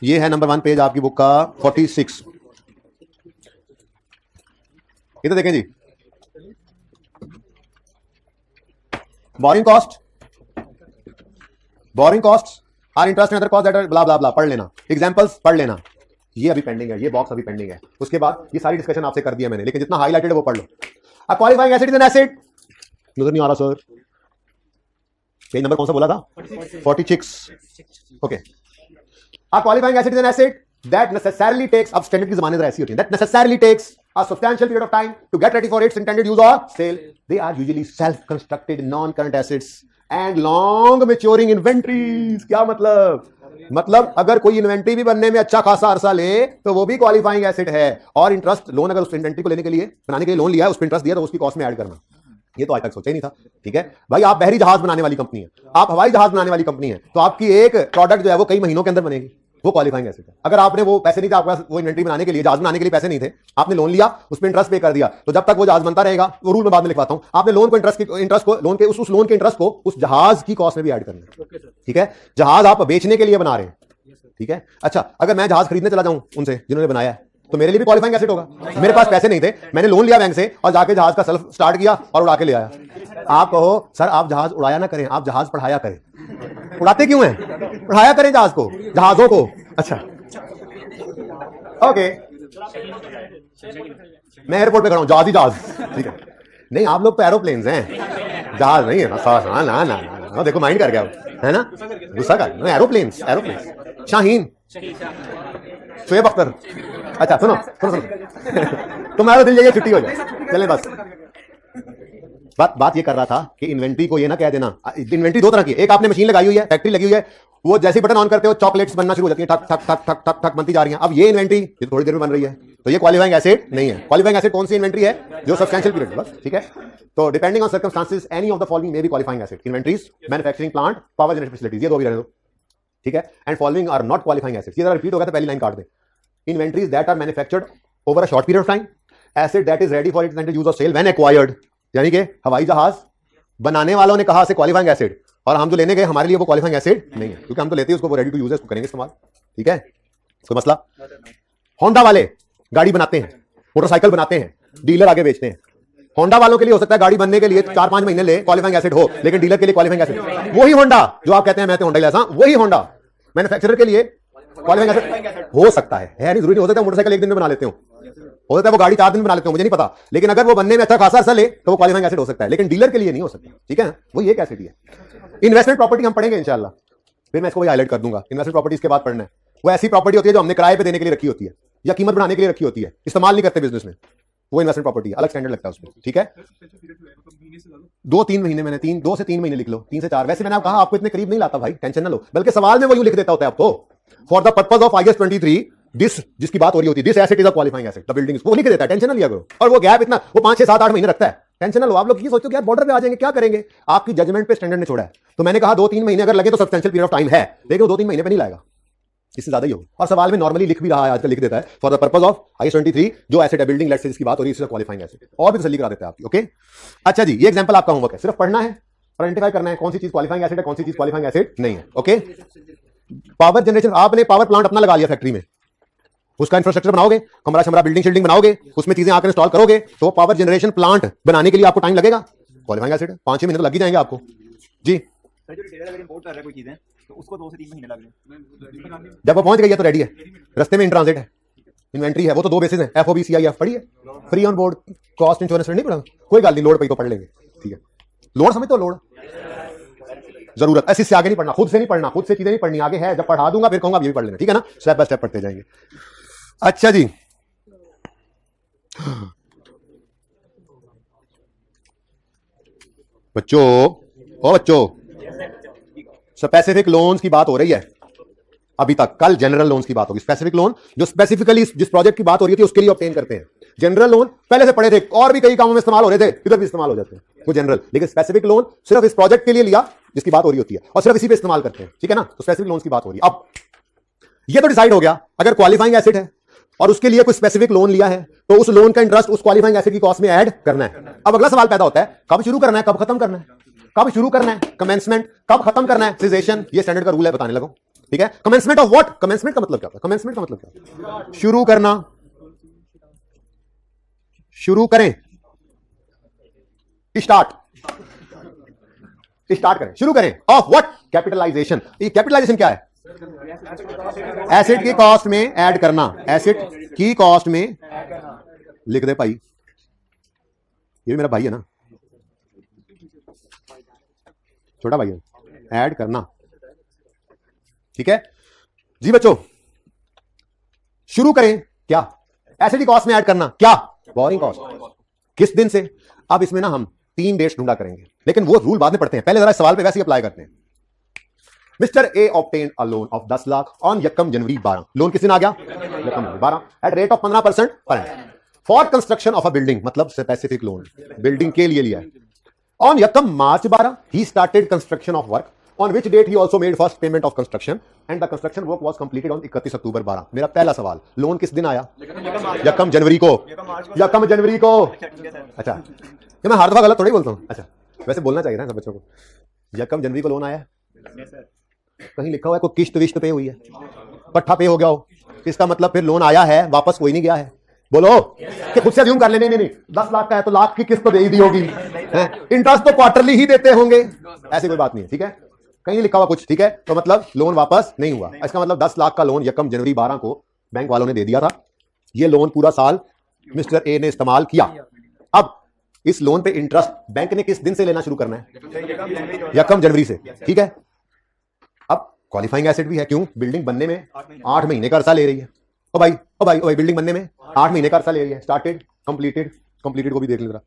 ये है नंबर 1 पेज आपकी बुक का 46, इधर देखें जी। Borrowing cost are interest and other cost that are blah blah blah, पढ़ लेना, एग्जांपल्स पढ़ लेना, ये अभी पेंडिंग है, ये बॉक्स अभी पेंडिंग है, उसके बाद ये सारी डिस्कशन आपसे कर दी है मैंने, लेकिन जितना हाईलाइटेड है वो पढ़ लो। A qualifying asset is an asset, नजर नहीं आ रहा सर, पेज नंबर कौन सा बोला था? 46, okay. A qualifying asset is an asset that necessarily takes, अब स्टैंडर्ड की जमाने जरा ऐसी होती है, that necessarily takes a substantial period of time to get ready for its intended use or sale. They are usually self-constructed non-current assets and long maturing inventories। क्या मतलब अगर कोई इन्वेंट्री भी बनने में अच्छा खासा अरसा ले तो वो भी क्वालिफाइंग एसेट है, और इंटरेस्ट लोन अगर उस इन्वेंट्री को लेने के लिए बनाने के लिए लोन लिया है, उस पर इंटरेस्ट दिया तो उसकी कॉस्ट में ऐड करना, ये तो आज तक सोचा ही नहीं था, ठीक है भाई। आप बहरी जहाज बनाने वाली कंपनी है, आप हवाई जहाज बनाने वाली कंपनी है, तो आपकी एक प्रोडक्ट जो है वो कई महीनों के अंदर बनेगी, वो क्वालिफाइंग एसेट है। अगर आपने वो पैसे नहीं थे, आपके पास वो इन्वेंट्री बनाने के लिए, जहाज बनाने के लिए पैसे नहीं थे, आपने लोन लिया, उस पर इंटरेस्ट पे कर दिया, तो जब तक वो जहाज बनता रहेगा, वो रूल में बाद में लिखवाता हूं, आपने लोन को लोन के उस लोन के इंटरेस्ट को उस जहाज की कॉस्ट में भी ऐड करना है, ठीक है। जहाज आप बेचने के लिए बना रहे हैं, ठीक है। अच्छा, अगर मैं जहाज खरीदने चला जाऊं उनसे जिन्होंने बनाया है, तो मेरे लिए भी क्वालिफाइंग एसेट होगा। मेरे पास पैसे नहीं थे, मैंने लोन लिया बैंक से और जाके जहाज का सेल्फ स्टार्ट किया और उड़ा के ले आया। आप कहो सर आप जहाज उड़ाया ना करें, आप जहाज पढ़ाया करें। उड़ाते क्यों हैं? पढ़ाया करें जहाज को, जहाजों को। अच्छा ओके, मैं एयरपोर्ट पे खड़ा हूं, जहाज ही जहाज, ठीक है। नहीं आप लोग तो एरोप्लेन्स हैं, जहाज नहीं है ना। ना ना ना, देखो माइंड कर गया है ना, गुस्सा कर, एरोप्लेन्स। शाहीन, शोएब अख्तर। अच्छा सुनो तुम्हारा दिल जाइए, छुट्टी हो जाए, चले बस। बात ये कर रहा था कि इन्वेंट्री को ये ना कह देना, इन्वेंट्री दो तरह की, एक आपने मशीन लगाई हुई है, फैक्ट्री लगी हुई है, वो जैसे बटन ऑन करते हो चॉकलेट्स बनना शुरू हो जाती है, ठक ठक ठक ठक ठक ठक बनती जा रही हैं। अब ये इन्वेंट्री ये थोड़ी देर में बन रही है, तो ये क्वालिफाइंग एसेट नहीं है। क्वालिफाइंग एसेट कौन सी इन्वेंट्री है? जो सब्सटेंशियल पीरियड बस, ठीक है। तो depending on circumstances any of the following may be qualifying asset, inventories, manufacturing plant, power generation facilities, ये दो भी रहने दो, ठीक है। And following are not qualifying assets, ये जरा रिपीट हो गया तो पहली लाइन काट दे। Inventories that are manufactured over a short period of time, asset that is ready for its intended use और सेल व्हेन एक्वायर्ड, यानी कि हवाई जहाज बनाने वालों ने कहा से क्वालिफाइंग एसेट, और हम जो लेने गए हमारे लिए वो क्वालिफाइंग एसेट नहीं है, क्योंकि हम तो लेते हैं उसको, वो रेडी टू यूज है, उसको करेंगे इस्तेमाल, ठीक है। कोई मसला? होंडा वाले गाड़ी बनाते हैं, मोटरसाइकिल बनाते हैं, डीलर आगे बेचते हैं। होंडा वालों के लिए हो सकता है गाड़ी बनने के लिए 4-5 महीने ले क्वालिफाइंग एसिड हो, लेकिन डीलर के लिए क्वालिफाइंग एसिड वही होंडा जो आप कहते हैं मैं तो होंडा ही ऐसा, वही होंडा मैन्युफैक्चरर के लिए क्वालिफाइंग एसिड हो सकता है नहीं, जरूरी नहीं हो सकता मोटरसाइकिल एक दिन में बना लेते हो सकता है वो गाड़ी 4 दिन में बना लेते हो, मुझे नहीं पता, लेकिन अगर वो बनने में अच्छा खासा अर्सा ले तो वो क्वालिफाइंग एसिड हो सकता है, लेकिन डीलर के लिए नहीं हो सकता, ठीक है। वो एक एसिड ही है। इन्वेस्टमेंट प्रॉपर्टी हम पढ़ेंगे इंशाल्लाह, फिर मैं इसको हाईलाइट कर दूंगा। इन्वेस्टमेंट प्रॉपर्टी इसके बाद पढ़ना है। वो ऐसी प्रॉपर्टी होती है जो हमने किराए पे देने के लिए रखी होती है या कीमत बढ़ाने के लिए रखी होती है, इस्तेमाल नहीं करते बिजनेस में, वो इन्वेस्टमेंट प्रॉपर्टी है, अलग स्टैंडर्ड लगता है उसमें, ठीक है। 2-3 महीने, मैंने 2 से 3 महीने लिख लो, 3 से 4, वैसे मैंने कहा आपको इतने करीब नहीं लाता भाई, टेंशन ना लो, बल्कि सवाल में वो यूं लिख देता होता है आपको, for the purpose of IS 23 this, जिसकी बात हो रही होती है, this asset is a qualifying asset, the building, वो लिख देता है, टेंशन ना लिया करो। और वो गैप इतना, वो 5, 6, 7, 8 महीने रखता है, टेंशन ना लो। आप लोग ये सोचते हो कि यार बॉर्डर पे आ जाएंगे क्या करेंगे, आपकी जजमेंट पे स्टैंडर्ड ने छोड़ा है, तो मैंने कहा 2-3 महीने अगर लगे तो सब्सटेंशियल पीरियड ऑफ टाइम है, लेकिन वो 2-3 महीने पे नहीं लाएगा, इससे ज्यादा ही होगा। और सवाल में नॉर्मली लिख भी रहा है आजकल, लिख देता है for the purpose of IS 23 जो एसेट है बिल्डिंग, लेट्स से जिसकी बात हो रही है, इससे क्वालिफाइंग एसेट, और भी तसल्ली करा देता है आपकी, ओके। अच्छा जी, ये एग्जांपल आपका होमवर्क है, सिर्फ पढ़ना है और आइडेंटिफाई करना है कौन सी चीज क्वालिफाइंग एसेट है, कौन सी चीज क्वालिफाइंग एसेट नहीं है, ओके। पावर जनरेशन, आपने पावर प्लांट अपना लगा लिया फैक्ट्री में, उसका इंफ्रास्ट्रक्चर बनाओगे, कमरा शमरा बिल्डिंग शिल्डिंग बनाओगे, उसमें चीजें आकर इंस्टॉल करोगे, तो पावर जनरेशन प्लांट बनाने के लिए आपको टाइम लगेगा, क्वालिफाइंग एसेट है, 5-6 महीने तो लग ही जाएंगे आपको जी। सर जो रिटेलर अगर इंपोर्ट कर रहा है कोई चीजें तो उसको 2 से 3 महीने लग रहे हैं, जब वो पहुंच गई है तो रेडी है, रस्ते में इन ट्रांजिट है, इन्वेंट्री है, वो तो 2 बेसिस है, FOB CIF पढ़ी है, free on board cost insurance नहीं पढ़ा, कोई गल नहीं, लोड पे तो पढ़ लेंगे, ठीक है। लोड समझ तो लोड जरूरत, ऐसे से आगे नहीं पढ़ना, खुद से नहीं पढ़ना, खुद से चीजें नहीं पढ़नी, आगे है जब पढ़ा दूंगा फिर कहूंगा ये भी पढ़ लेना, ठीक है ना, स्टेप बाय स्टेप पढ़ते जाएंगे। अच्छा जी, बच्चों, ओ बच्चों, स्पेसिफिक लोन्स की बात हो रही है अभी तक, कल जनरल लोन्स की बात होगी। स्पेसिफिक लोन जो स्पेसिफिकली जिस प्रोजेक्ट की बात हो रही थी उसके लिए ऑब्टेन करते हैं। जनरल लोन पहले से पढ़े थे, और भी कई कामों में इस्तेमाल हो रहे थे, इधर भी इस्तेमाल हो जाते हैं वो जनरल, लेकिन स्पेसिफिक लोन सिर्फ इस प्रोजेक्ट के लिए लिया जिसकी बात हो रही होती है और सिर्फ इसी पे इस्तेमाल करते हैं, ठीक है ना। तो स्पेसिफिक लोन्स की बात हो रही है। अब ये तो डिसाइड हो गया, अगर क्वालिफाइंग एसेट है और उसके लिए कोई स्पेसिफिक लोन लिया है तो उस लोन का इंटरेस्ट उस क्वालिफाइंग एसेट की कॉस्ट में ऐड करना है। अब अगला सवाल पैदा होता है, कब शुरू करना है, कब खत्म करना है, कब शुरू करना है कमेंसमेंट, कब खत्म करना है सीजेशन, ये स्टैंडर्ड का रूल है, बताने लगो, ठीक है। कमेंसमेंट ऑफ व्हाट, कमेंसमेंट का मतलब क्या होता है, कमेंसमेंट का मतलब क्या है, शुरू करना, शुरू करें, स्टार्ट करें, शुरू करें, ऑफ व्हाट, कैपिटलाइजेशन। ये कैपिटलाइजेशन क्या है, एसेट की कॉस्ट में ऐड करना, एसेट की कॉस्ट में लिख दे भाई, ये भी मेरा भाई है ना, छोटा भाई है, ऐड करना, ठीक है जी बच्चों। शुरू करें क्या, एसेट की कॉस्ट में ऐड करना, क्या, बोरिंग कॉस्ट, किस दिन से। अब इसमें ना हम 3 डेट्स ढूंढा करेंगे, लेकिन वो रूल बाद में पढ़ते हैं, पहले जरा सवाल पे वैसे ही अप्लाई करते हैं। Mister A obtain a loan of 10 lakh on यकम जनवरी 12, लोन किस दिन आ गया, यकम जनवरी 12, at rate of 15% per annum for construction of a building, मतलब स्पेसिफिक लोन बिल्डिंग के लिए लिया है। ऑन यकम March 12 he started construction of work, on which date he also made first payment of construction and the construction work was completed on 31 October 12। मेरा पहला सवाल, loan किस दिन आया, यकम जनवरी को, यकम जनवरी को। अच्छा, ये मैं हर दफा गलत थोड़ी बोलता हूँ, अच्छा वैसे बोलना चाहिए ना सब बच्चों को। यकम जनवरी को लोन आया, कहीं लिखा हुआ है कोई किश्त विश्त पे हुई है, पट्टा पे हो गया हो, इसका मतलब फिर लोन आया है, वापस कोई नहीं गया है। बोलो कि खुद से अज्यूम कर लेने, नहीं 10 लाख का है तो लाख की किस्त तो दे ही दी होगी, इंटरेस्ट तो क्वार्टरली ही देते होंगे, ऐसी कोई बात नहीं है, ठीक है, कहीं लिखा हुआ कुछ, ठीक है। तो मतलब लोन वापस नहीं हुआ, इसका मतलब 10 लाख का लोन यकम जनवरी 12 को बैंक वालों ने दे दिया था। ये लोन पूरा साल मिस्टर ए ने इस्तेमाल किया। अब इस लोन पे इंटरेस्ट बैंक ने किस दिन से लेना शुरू करना है, यकम जनवरी से, ठीक है। अब क्वालिफाइंग एसेट भी है, क्यों, बिल्डिंग बनने में 8 महीने का अरसा ले रही है। ओ भाई बिल्डिंग बनने में 8 महीने का अरसा ले रही है। स्टार्टेड, कंप्लीटेड को भी देख ले जरा,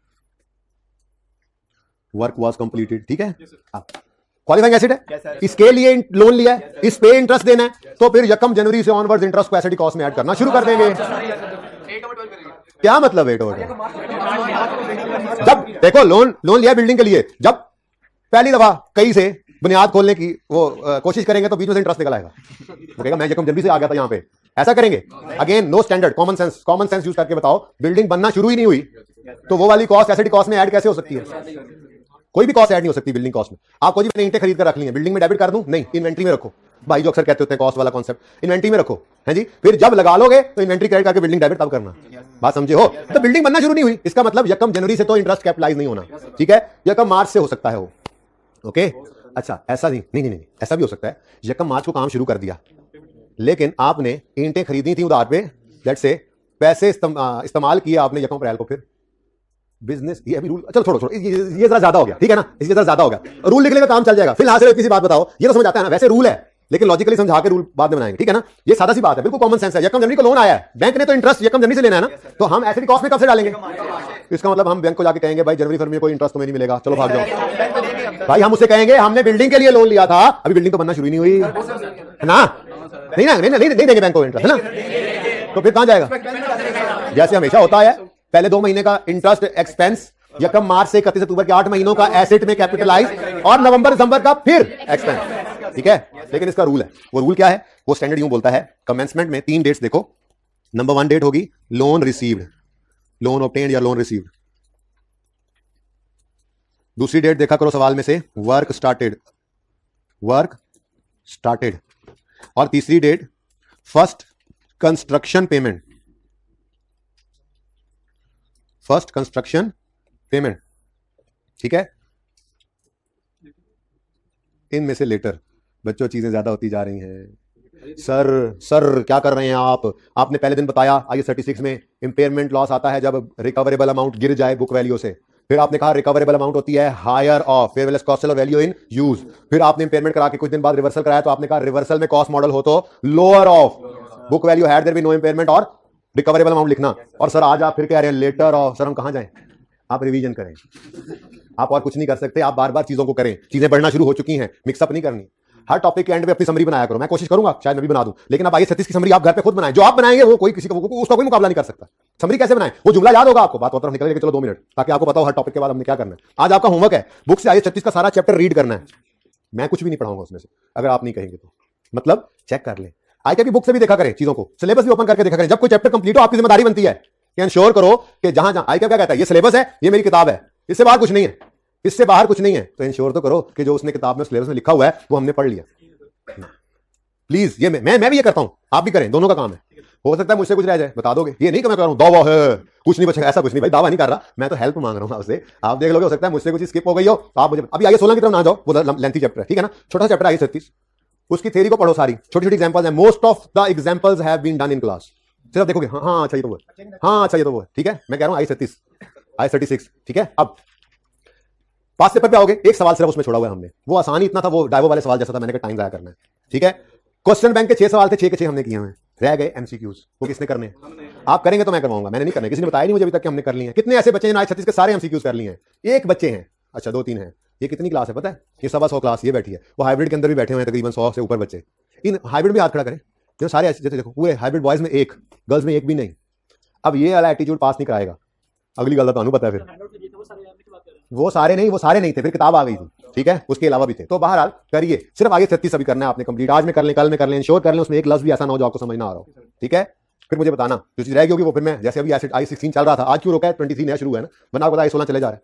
वर्क वाज कंप्लीटेड, ठीक है। क्वालिफाइंग एसेट है, इसके लिए लोन लिया है, इस पे इंटरेस्ट देना है, तो फिर यकम जनवरी से ऑनवर्ड्स इंटरेस्ट को एसेट की कॉस्ट में ऐड करना शुरू कर देंगे। क्या मतलब वेट ओवर? जब देखो लोन लिया बिल्डिंग के लिए, जब पहली दफा कहीं से बुनियाद खोलने की वो कोशिश करेंगे तो बीच में से इंटरेस्ट निकल आएगा। वो कहेगा मैं जल्दी से आ गया था यहाँ पे, ऐसा करेंगे। Again no standard, common sense use करके बताओ, बिल्डिंग बनना शुरू ही नहीं हुई तो वो वाली कॉस्ट एसेट कॉस्ट में ऐड कैसे हो सकती है? कोई भी कॉस्ट ऐड नहीं हो सकती बिल्डिंग कॉस्ट में। आपको जी मैंने ईंटें खरीद कर रख ली हैं, बिल्डिंग में डेबिट कर दूं? नहीं, इन्वेंट्री में रखो। भाई जो अक्सर कहते होते हैं कॉस्ट वाला कॉन्सेप्ट, इन्वेंट्री में रखो है जी, फिर जब लगा लोगे तो इन्वेंट्री क्रेडिट करके बिल्डिंग डेबिट तब करना। बात समझे हो? तो बिल्डिंग बनना शुरू नहीं हुई, इसका मतलब यकम जनवरी से तो इंटरेस्ट कैपिटलाइज नहीं होना, ठीक है, यकम मार्च से हो सकता है वो। ओके, अच्छा ऐसा नहीं, ऐसा भी हो सकता है यकम मार्च को काम शुरू कर दिया, लेकिन आपने ईंटें खरीदी थी उधार पे, लेट्स से पैसे इस्तेमाल किए आपने यकम अप्रैल को, फिर बिजनेस ये अभी रूल, चलो छोड़ो ये जरा ज्यादा हो गया, ठीक है ना, इसलिए जरा ज्यादा हो गया, रूल लिखने का काम चल जाएगा। फिलहाल सिर्फ किसी बात बताओ, ये तो समझ आता है ना, वैसे रूल है लेकिन लॉजिकली समझा के रूल बाद में बनाएंगे, ठीक है ना, ये सादा सी बात है, बिल्कुल कॉमन सेंस है। यकम जनवरी को लोन आया है, बैंक ने तो इंटरेस्ट यकम जनवरी से लेना है ना, तो हम एसेट कॉस्ट में कब से डालेंगे? इसका मतलब हम बैंक को जाके कहेंगे भाई जनवरी फरवरी में कोई इंटरेस्ट तुम्हें नहीं मिलेगा, चलो भाग जाओ। भाई हम उससे कहेंगे हमने बिल्डिंग के लिए लोन लिया था, अभी बिल्डिंग तो बनना शुरू नहीं हुई है ना, नहीं देंगे बैंक को इंटरेस्ट, है ना, तो फिर कहां जाएगा? जैसे हमेशा होता है, पहले 2 महीने का इंटरेस्ट एक्सपेंस यकम मार्च से 31 अक्टूबर के 8 महीनों का एसेट में कैपिटलाइज, और नवंबर दिसंबर का फिर एक्सपेंस, ठीक है। लेकिन इसका रूल है, वो रूल क्या है? वो स्टैंडर्ड यूं बोलता है, कमेंसमेंट में 3 डेट्स देखो। नंबर 1 डेट होगी लोन रिसीव्ड, लोन ऑब्टेन्ड या लोन रिसीव्ड। दूसरी डेट देखा करो सवाल में से, वर्क स्टार्टेड, और तीसरी डेट फर्स्ट कंस्ट्रक्शन पेमेंट, ठीक है। इनमें से लेटर, बच्चों चीजें ज्यादा होती जा रही हैं। सर क्या कर रहे हैं आप? आपने पहले दिन बताया IAS 36 में इंपेयरमेंट लॉस आता है जब रिकवरेबल अमाउंट गिर जाए बुक वैल्यू से, फिर आपने कहा रिकवरेबल अमाउंट होती है higher of fair value cost और वैल्यू इन यूज, फिर आपने इंपेयरमेंट करा के कुछ दिन बाद रिवर्सल कराया तो आपने कहा रिवर्सल में कॉस्ट मॉडल हो तो lower of book value had there been no impairment और रिकवरेबल अमाउंट लिखना। और सर आज आप फिर कह रहे हैं लेटर ऑफ, सर हम कहां जाएं? आप रिवीजन करें, आप और कुछ नहीं कर सकते, आप बार बार चीजों को करें, चीजें बढ़ना शुरू हो चुकी हैं, मिक्सअप नहीं करनी। हर टॉपिक के एंड पे अपनी समरी बनाया करो, मैं कोशिश करूंगा शायद मैं भी बना दूं, लेकिन आप IAS 36 की समरी आप घर पे खुद बनाएं, जो आप बनाएंगे वो कोई किसी का उसका कोई मुकाबला नहीं कर सकता। समरी कैसे बनाएं? वो जुमला याद होगा आपको, बात तरफ निकल के चलो 2 मिनट, ताकि आपको पता हो हर टॉपिक के बाद हमने क्या करना है। आज आपका होमवर्क है बुक से IAS 36 का सारा चैप्टर रीड करना है, मैं कुछ भी नहीं पढ़ाऊंगा उसमें से, अगर आप नहीं कहेंगे तो। मतलब चेक कर ले, ICAP की बुक से भी देखा करें चीजों को, सिलेबस भी ओपन करके देखा करें। जब कोई चैप्टर कंप्लीट हो आपकी जिम्मेदारी बनती है कि इंश्योर करो कि जहां ICAP क्या कहता है, ये सिलेबस है, ये मेरी किताब है, इससे बाहर कुछ नहीं है, इससे बाहर कुछ नहीं है, तो इंश्योर तो करो कि जो उसने किताब में सिलेबस में लिखा हुआ है वो हमने पढ़ लिया। प्लीज, ये मैं भी ये करता हूं, आप भी करें, दोनों का काम है। हो सकता है मुझसे कुछ रह जाए, बता दोगे, ये नहीं कि मैं कर रहा हूं दावा है कुछ नहीं बचेगा, ऐसा कुछ नहीं भाई, दावा नहीं कर रहा, मैं तो हेल्प मांग रहा हूं आपसे। आप देख लोगे, हो सकता है मुझसे कुछ स्किप हो गई हो, तो आप मुझे अभी IAS 16 की तरफ ना जाओ, वो लेंथी चैप्टर है, ठीक है ना, छोटा चैप्टर IAS 36, उसकी थ्योरी को पढ़ो, सारी छोटी छोटी एग्जांपल्स हैं, most of the examples have been done in class. सिर्फ देखोगे हाँ अच्छा ये तो वो है, हाँ अच्छा ये तो वो है, ठीक है। मैं कह रहा हूं IAS 36, ठीक है। अब पास पेपर पे आओगे, एक सवाल सिर्फ उसमें छोड़ा हुआ है हमने, वो आसानी इतना था, वो डायवो वाले सवाल जैसा था, मैंने कहा टाइम जाया करना है, ठीक है। क्वेश्चन बैंक के 6 सवाल थे, 6 के 6 हमने किए हैं, रह गए MCQs, वो किसने करने हैं? आप करेंगे तो मैं करवाऊंगा, मैंने नहीं करने, किसी ने बताया नहीं मुझे अभी तक कि हमने कर लिए हैं। कितने ऐसे बच्चे हैं IAS 36 के सारे MCQs कर लिए हैं? एक बच्चे हैं, अच्छा 2-3 हैं। ये कितनी क्लास है पता है? ये 125 क्लास ये बैठी है, वो हाइब्रिड के अंदर भी बैठे हुए हैं तकरीबन 100 से ऊपर बच्चे। इन हाइब्रिड में हाथ खड़ा करें, जो सारे ऐसे देखो, पूरे हाइब्रिड बॉयज में 1, गर्ल्स में 1 भी नहीं। अब ये वाला एटीट्यूड पास नहीं कराएगा, अगली गल तो पता है। फिर वो सारे नहीं थे, फिर किताब आ गई थी, ठीक है, उसके अलावा भी थे। तो बहरहाल करिए, सिर्फ IAS 36 अभी करना है आपने कंप्लीट, आज में कर लें, कल में कर लें, इंश्योर कर लें, उसमें एक लफ्ज भी ऐसा ना हो जो आपको समझ ना आ रहा हो, ठीक है। फिर मुझे बताना जो चीज रहेगी होगी वो, फिर मैं जैसे अभी IAS 16 चल रहा था, आज क्यों रोका है, 23 नया शुरू है ना, वरना आपको IAS 16 चले जा रहा है।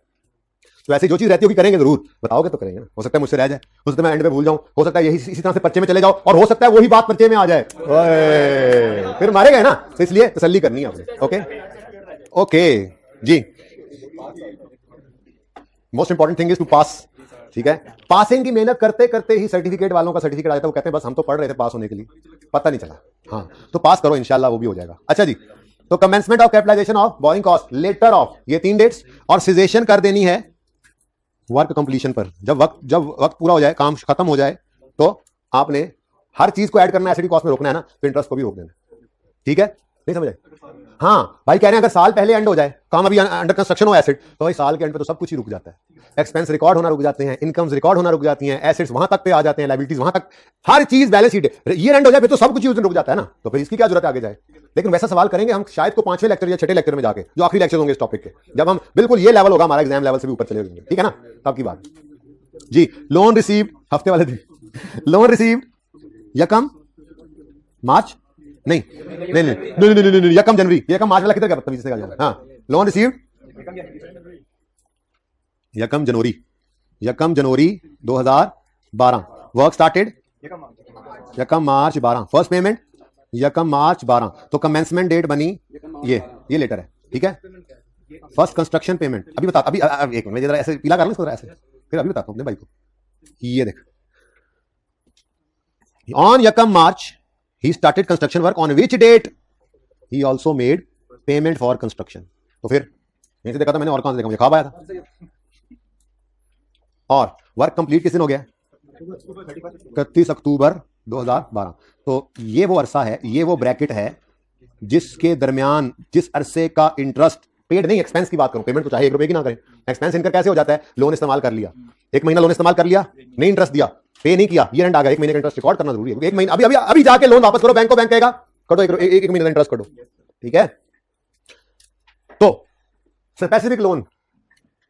तो ऐसे जो चीज रहती होगी करेंगे जरूर, बताओगे तो करेंगे ना। हो सकता है मुझसे रह जाए, हो सकता है मैं एंड में भूल जाऊं, हो सकता है यही इसी तरह से पर्चे में चले जाओ, और हो सकता है वही बात पर्चे में आ जाए, फिर मारे गए ना। तो इसलिए तसल्ली करनी है आपने। ओके जी, most important thing is to pass, ठीक है। पासिंग की मेहनत करते करते ही सर्टिफिकेट वालों का सर्टिफिकेट आ जाता है, वो कहते हैं बस हम तो पढ़ रहे थे पास होने के लिए, पता नहीं चला। हाँ, तो पास करो इंशाल्लाह, वो भी हो जाएगा। अच्छा जी, तो commencement of capitalisation of borrowing cost, later of, ये 3 डेट्स, और सिजेशन कर देनी है वर्क कंप्लीशन पर। जब वक्त पूरा हो जाए, काम खत्म हो जाए, तो आपने हर चीज को ऐड करना है, एसिड कॉस्ट में रोकना है ना, तो इंटरेस्ट को भी रोक देना, ठीक है। नहीं समझ आए? हाँ भाई कह रहे हैं अगर साल पहले एंड हो जाए, काम अभी अंडर कंस्ट्रक्शन हो एसेट, तो भाई साल के एंड पे तो सब कुछ ही रुक जाता है। एक्सपेंस रिकॉर्ड होना रुक जाते हैं, इनकम्स रिकॉर्ड होना रुक जाती हैं, एसेट्स वहां तक पे आ जाते हैं, लायबिलिटीज वहां तक, हर चीज बैलेंस शीट ईयर एंड हो जाए फिर तो सब कुछ ही उस दिन रुक जाता है ना, तो फिर इसकी क्या जरूरत है आगे जाए। लेकिन वैसा सवाल करेंगे हम शायद को 5वें लेक्चर या 6ठे लेक्चर में जाके, जो आखिरी लेक्चर होंगे इस टॉपिक के, जब हम बिल्कुल ये लेवल होगा हमारा एग्जाम लेवल से भी ऊपर चले जाएंगे, ठीक है ना, तब की बात जी। लोन रिसीव हफ्ते वाले दिन, लोन रिसीव यकम मार्च नहीं नहीं नहीं नहीं नहीं नहीं यकम जनवरी, यकम मार्च वाला किधर क्या बदतमीजी से कहा जाए। हाँ लोन रिसीव यकम जनवरी 2012, वर्क स्टार्टेड यकम मार्च 12, फर्स्ट पेमेंट यकम मार्च 12, तो कमेंसमेंट डेट बनी ये लेटर है, ठीक है। फर्स्ट कंस्ट्रक्शन पेमेंट अभी बता, अभी एक मिनट जरा ऐसे पीला कर लो ऐसे, फिर अभी बताता हूँ अपने भाई को। ये देख, ऑन यकम मार्च he started construction work on which date he also made payment for construction। तो फिर यहीं से देखा था मैंने, और कहां से देखा, मुझे ख्वाब आया था। और वर्क कंप्लीट किस दिन हो गया? 31 अक्टूबर 2012। तो ये वो अरसा है, ये वो ब्रैकेट है जिसके दरमियान जिस अरसे का इंटरेस्ट पेड नहीं, एक्सपेंस की बात करूं, पेमेंट तो चाहे 1 रुपए की ना करें, एक्सपेंस इनका कैसे हो जाता है, लोन इस्तेमाल कर लिया, 1 महीना लोन इस्तेमाल कर लिया, नहीं इंटरेस्ट दिया, पे नहीं किया, ईयर एंड आ गया, 1 महीने का इंटरेस्ट रिकॉर्ड करना जरूरी है, 1 महीना अभी जाके लोन वापस करो, बैंक को बैंक कहेगा कटो 1 महीने का इंटरेस्ट कटो, ठीक है। तो स्पेसिफिक लोन,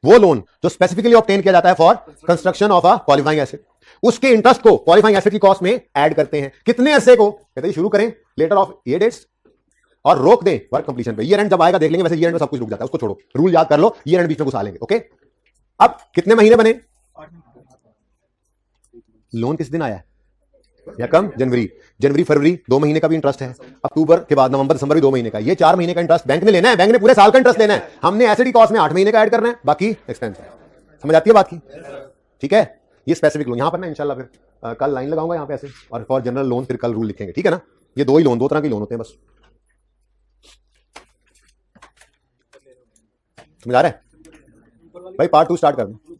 वो लोन जो स्पेसिफिकली ऑब्टेन किया जाता है for construction of a qualifying asset, उसके इंटरेस्ट को क्वालिफाइंग एसेट की कॉस्ट में ऐड करते हैं। कितने अरसे को? कहते हैं शुरू करें लेटर ऑफ ये डेट्स और रोक दें वर्क कंप्लीशन पे। ईयर एंड जब आएगा देख लेंगे, वैसे ईयर एंड में सब कुछ रुक जाता है, उसको छोड़ो, रूल याद कर लो, ईयर एंड बीच में घुसा लेंगे, ओके। अब कितने महीने बने? लोन किस दिन आया है? यकम जनवरी फरवरी 2 महीने का भी इंटरेस्ट है, अक्टूबर के बाद नवंबर दिसंबर भी 2 महीने का, ये 4 महीने का इंटरेस्ट बैंक ने लेना है, बैंक ने पूरे साल का इंटरेस्ट लेना है, हमने एसेट की कॉस्ट में 8 महीने का ऐड करना है, बाकी एक्सपेंस है। समझ आती है बात की? ठीक है, ये स्पेसिफिक लोन। यहां पर ना इंशाल्लाह फिर कल लाइन लगाऊंगा यहां पे ऐसे, और फॉर जनरल लोन फिर कल रूल लिखेंगे, ठीक है ना। ये 2 ही लोन, 2 तरह के लोन होते हैं बस, समझ आ रहा है भाई। पार्ट 2 स्टार्ट कर दूं।